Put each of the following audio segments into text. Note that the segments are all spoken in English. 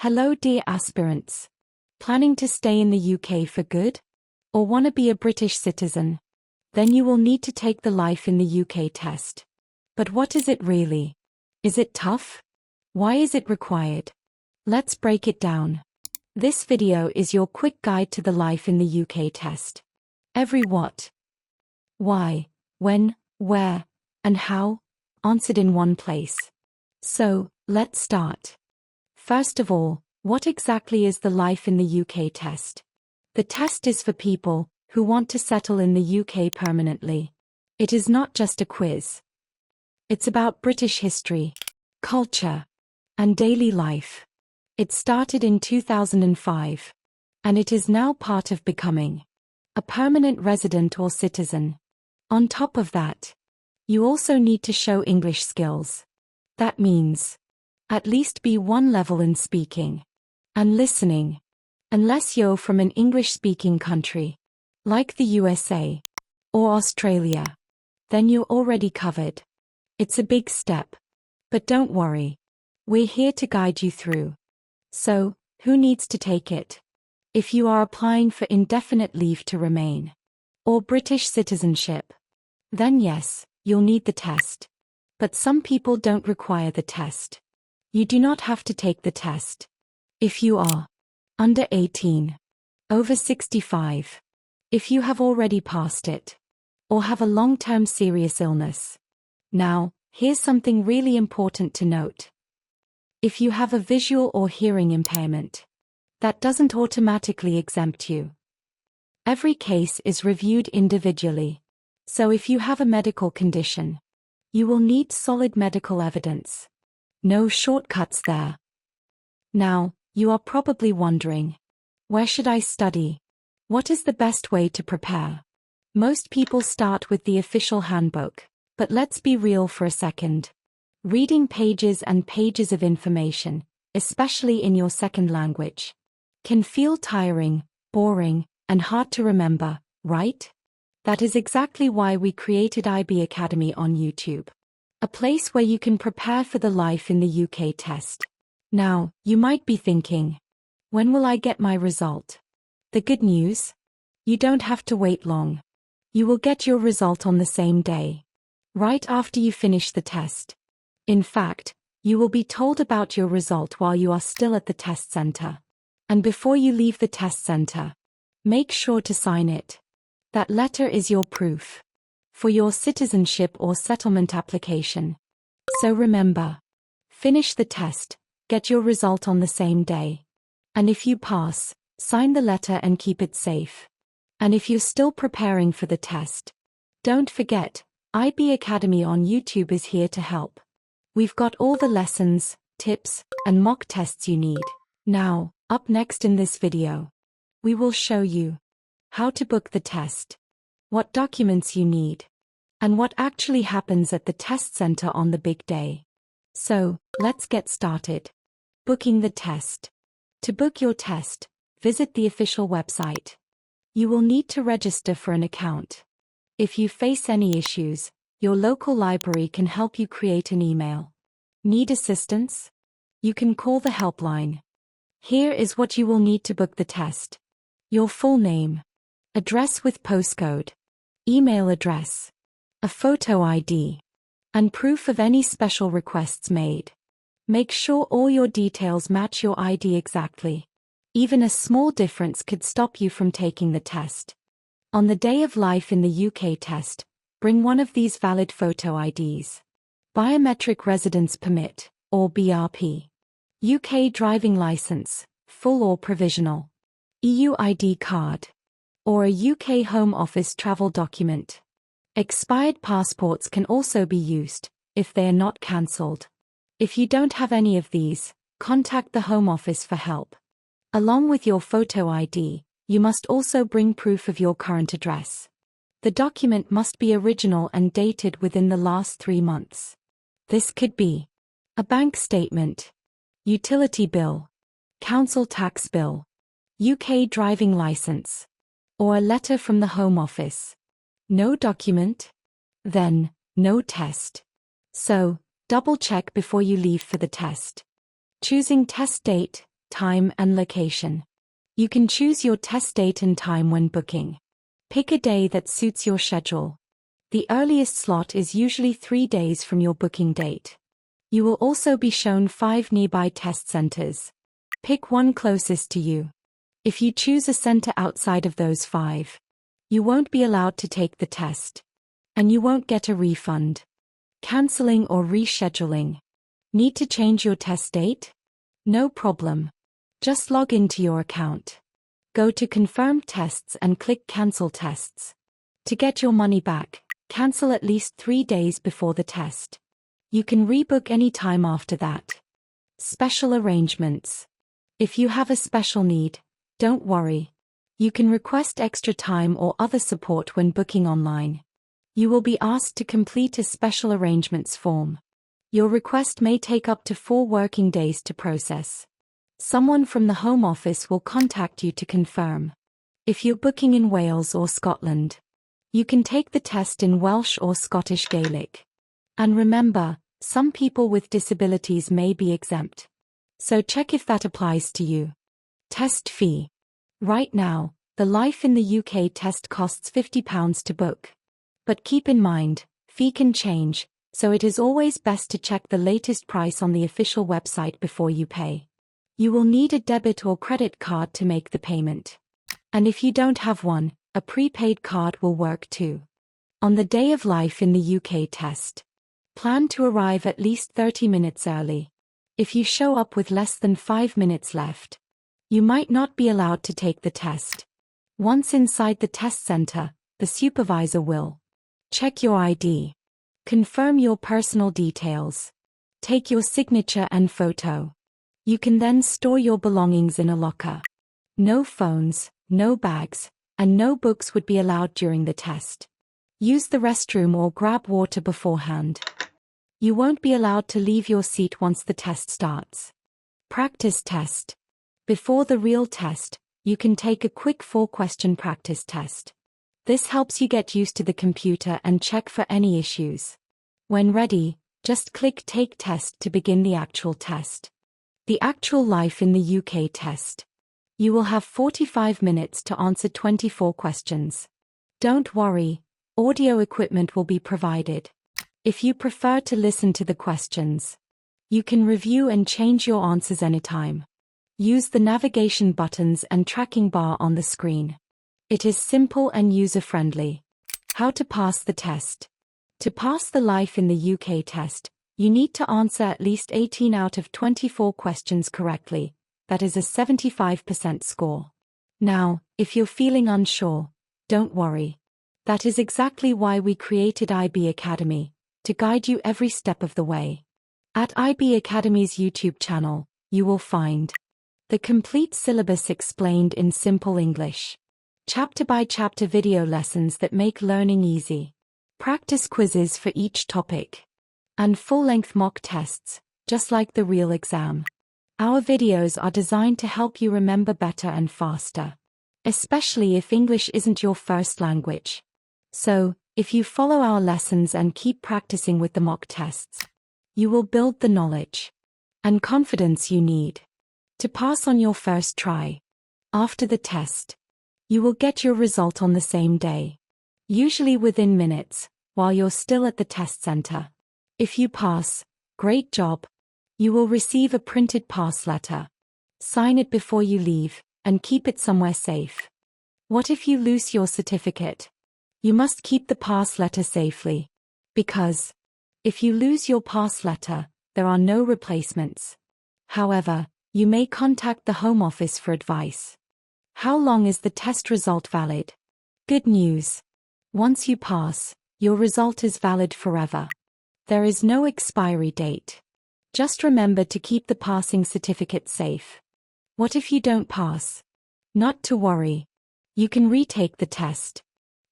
Hello dear aspirants. Planning to stay in the UK for good? Or want to be a British citizen? Then you will need to take the Life in the UK test. But what is it really? Is it tough? Why is it required? Let's break it down. This video is your quick guide to the Life in the UK test. Every what, why, when, where, and how, answered in one place. So, let's start. First of all, what exactly is the Life in the UK test? The test is for people who want to settle in the UK permanently. It is not just a quiz. It's about British history, culture, and daily life. It started in 2005, and it is now part of becoming a permanent resident or citizen. On top of that, you also need to show English skills. That means at least B1 level in speaking and listening. Unless you're from an English-speaking country, like the USA or Australia, then you're already covered. It's a big step. But don't worry. We're here to guide you through. So, who needs to take it? If you are applying for indefinite leave to remain or British citizenship, then yes, you'll need the test. But some people don't require the test. You do not have to take the test. If you are under 18, over 65, if you have already passed it, or have a long-term serious illness. Now, here's something really important to note. If you have a visual or hearing impairment, that doesn't automatically exempt you. Every case is reviewed individually. So if you have a medical condition, you will need solid medical evidence. No shortcuts there. Now, you are probably wondering, where should I study? What is the best way to prepare? Most people start with the official handbook, but let's be real for a second. Reading pages and pages of information, especially in your second language, can feel tiring, boring, and hard to remember, right? That is exactly why we created IB Academy on YouTube. A place where you can prepare for the Life in the UK test. Now, you might be thinking, when will I get my result? The good news? You don't have to wait long. You will get your result on the same day, right after you finish the test. In fact, you will be told about your result while you are still at the test center. And before you leave the test center, make sure to sign it. That letter is your proof for your citizenship or settlement application. So remember, finish the test, get your result on the same day. And if you pass, sign the letter and keep it safe. And if you're still preparing for the test, don't forget, IB Academy on YouTube is here to help. We've got all the lessons, tips, and mock tests you need. Now, up next in this video, we will show you how to book the test, what documents you need, and what actually happens at the test center on the big day. So, let's get started. Booking the test. To book your test, visit the official website. You will need to register for an account. If you face any issues, your local library can help you create an email. Need assistance? You can call the helpline. Here is what you will need to book the test. Your full name, address with postcode, email address, a photo ID, and proof of any special requests made. Make sure all your details match your ID exactly. Even a small difference could stop you from taking the test. On the day of Life in the UK test, bring one of these valid photo IDs. Biometric Residence Permit, or BRP. UK driving license, full or provisional. EU ID card, or a UK Home Office travel document. Expired passports can also be used, if they are not cancelled. If you don't have any of these, contact the Home Office for help. Along with your photo ID, you must also bring proof of your current address. The document must be original and dated within the last 3 months. This could be a bank statement, utility bill, council tax bill, UK driving license, or a letter from the Home Office. No document? Then, no test. So, double check before you leave for the test. Choosing test date, time and location. You can choose your test date and time when booking. Pick a day that suits your schedule. The earliest slot is usually 3 days from your booking date. You will also be shown 5 nearby test centers. Pick one closest to you. If you choose a center outside of those 5, you won't be allowed to take the test. And you won't get a refund. Canceling or rescheduling. Need to change your test date? No problem. Just log into your account. Go to Confirm Tests and click Cancel Tests. To get your money back, cancel at least 3 days before the test. You can rebook any time after that. Special arrangements. If you have a special need, don't worry. You can request extra time or other support when booking online. You will be asked to complete a special arrangements form. Your request may take up to 4 working days to process. Someone from the Home Office will contact you to confirm. If you're booking in Wales or Scotland, you can take the test in Welsh or Scottish Gaelic. And remember, some people with disabilities may be exempt. So check if that applies to you. Test fee. Right now, the Life in the UK test costs £50 to book. But keep in mind, fee can change, so it is always best to check the latest price on the official website before you pay. You will need a debit or credit card to make the payment. And if you don't have one, a prepaid card will work too. On the day of Life in the UK test, plan to arrive at least 30 minutes early. If you show up with less than 5 minutes left, you might not be allowed to take the test. Once inside the test center, the supervisor will check your ID. Confirm your personal details. Take your signature and photo. You can then store your belongings in a locker. No phones, no bags, and no books would be allowed during the test. Use the restroom or grab water beforehand. You won't be allowed to leave your seat once the test starts. Practice test. Before the real test, you can take a quick 4-question practice test. This helps you get used to the computer and check for any issues. When ready, just click Take Test to begin the actual test. The actual Life in the UK test. You will have 45 minutes to answer 24 questions. Don't worry, audio equipment will be provided. If you prefer to listen to the questions, you can review and change your answers anytime. Use the navigation buttons and tracking bar on the screen. It is simple and user-friendly. How to pass the test. To pass the Life in the UK test, you need to answer at least 18 out of 24 questions correctly. That is a 75% score. Now, if you're feeling unsure, don't worry. That is exactly why we created IB Academy, to guide you every step of the way. At IB Academy's YouTube channel, you will find the complete syllabus explained in simple English. Chapter-by-chapter video lessons that make learning easy. Practice quizzes for each topic. And full-length mock tests, just like the real exam. Our videos are designed to help you remember better and faster. Especially if English isn't your first language. So, if you follow our lessons and keep practicing with the mock tests, you will build the knowledge and confidence you need to pass on your first try. After the test, you will get your result on the same day, usually within minutes, while you're still at the test center. If you pass, great job. You will receive a printed pass letter. Sign it before you leave, and keep it somewhere safe. What if you lose your certificate? You must keep the pass letter safely. Because if you lose your pass letter, there are no replacements. However, you may contact the Home Office for advice. How long is the test result valid? Good news. Once you pass, your result is valid forever. There is no expiry date. Just remember to keep the passing certificate safe. What if you don't pass? Not to worry. You can retake the test.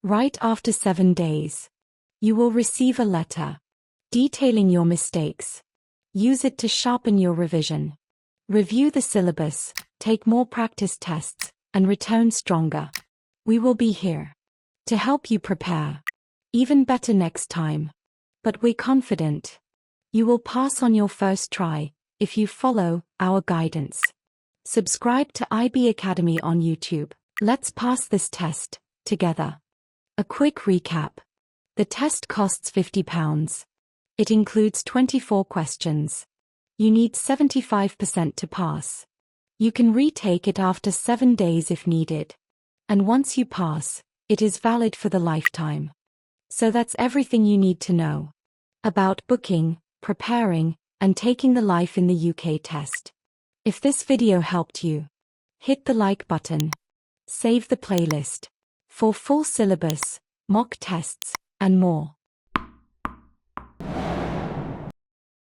Right after 7 days, you will receive a letter detailing your mistakes. Use it to sharpen your revision. Review the syllabus, take more practice tests, and return stronger. We will be here to help you prepare even better next time. But we're confident you will pass on your first try if you follow our guidance. Subscribe to IB Academy on YouTube. Let's pass this test together. A quick recap. The test costs £50. It includes 24 questions. You need 75% to pass. You can retake it after 7 days if needed. And once you pass, it is valid for the lifetime. So that's everything you need to know about booking, preparing, and taking the Life in the UK test. If this video helped you, hit the like button. Save the playlist for full syllabus, mock tests, and more.